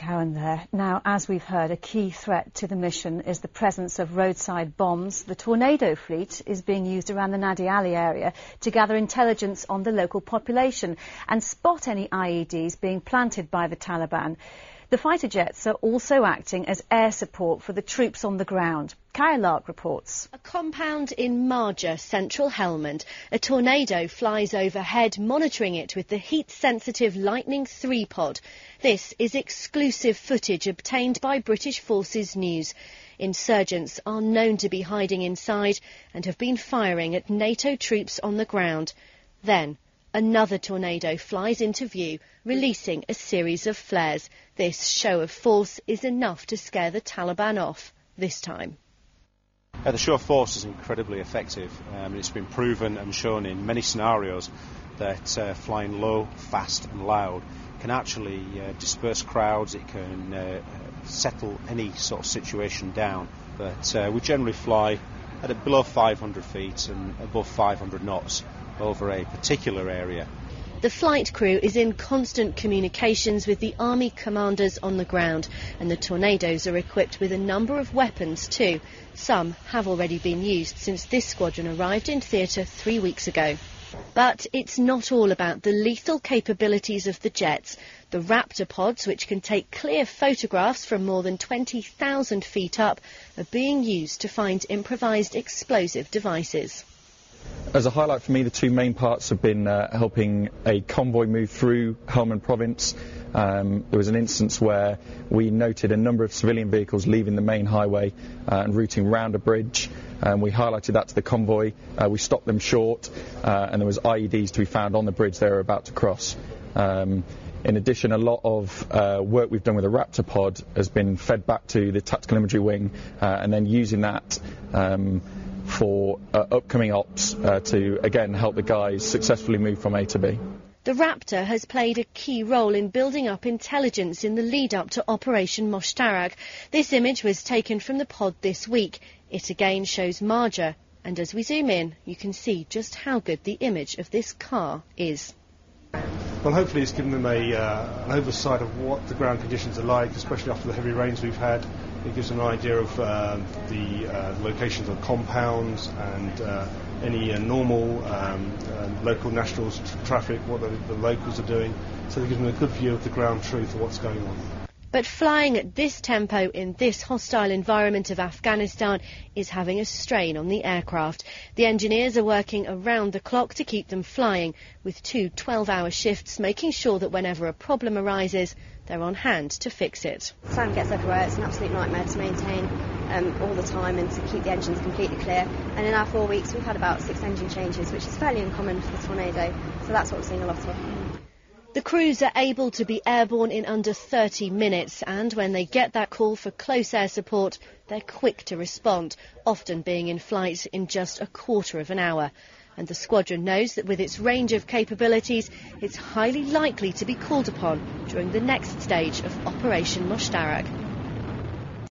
Cowan there. Now, as we've heard, a key threat to the mission is the presence of roadside bombs. The Tornado fleet is being used around the Nadi Ali area to gather intelligence on the local population and spot any IEDs being planted by the Taliban. The fighter jets are also acting as air support for the troops on the ground. Kaya Lark reports. A compound in Marja, central Helmand. A tornado flies overhead, monitoring it with the heat-sensitive Lightning III pod. This is exclusive footage obtained by British Forces News. Insurgents are known to be hiding inside and have been firing at NATO troops on the ground. Then another tornado flies into view, releasing a series of flares. This show of force is enough to scare the Taliban off, this time. The show of force is incredibly effective. It's been proven and shown in many scenarios that flying low, fast and loud can actually disperse crowds. It can settle any sort of situation down. But we generally fly at below 500 feet and above 500 knots over a particular area. The flight crew is in constant communications with the army commanders on the ground, and the Tornadoes are equipped with a number of weapons too. Some have already been used since this squadron arrived in theatre 3 weeks ago. But it's not all about the lethal capabilities of the jets. The Raptor pods, which can take clear photographs from more than 20,000 feet up, are being used to find improvised explosive devices. As a highlight for me, the two main parts have been helping a convoy move through Helmand province. There was an instance where we noted a number of civilian vehicles leaving the main highway and routing round a bridge. We highlighted that to the convoy. We stopped them short, and there was IEDs to be found on the bridge they were about to cross. In addition, a lot of work we've done with the Raptor pod has been fed back to the tactical imagery wing, and then using that for upcoming ops to, again, help the guys successfully move from A to B. The Raptor has played a key role in building up intelligence in the lead-up to Operation Moshtarak. This image was taken from the pod this week. It again shows Marja, and as we zoom in, you can see just how good the image of this car is. Well, hopefully it's given them an oversight of what the ground conditions are like, especially after the heavy rains we've had. It gives them an idea of the locations of compounds and any normal local nationals traffic, what the locals are doing. So it gives them a good view of the ground truth of what's going on. But flying at this tempo in this hostile environment of Afghanistan is having a strain on the aircraft. The engineers are working around the clock to keep them flying, with 2 12-hour shifts, making sure that whenever a problem arises, they're on hand to fix it. Sound gets everywhere. It's an absolute nightmare to maintain all the time and to keep the engines completely clear. And in our 4 weeks, we've had about 6 engine changes, which is fairly uncommon for the Tornado. So that's what we're seeing a lot of. The crews are able to be airborne in under 30 minutes, and when they get that call for close air support, they're quick to respond, often being in flight in just a quarter of an hour. And the squadron knows that with its range of capabilities, it's highly likely to be called upon during the next stage of Operation Moshtarak.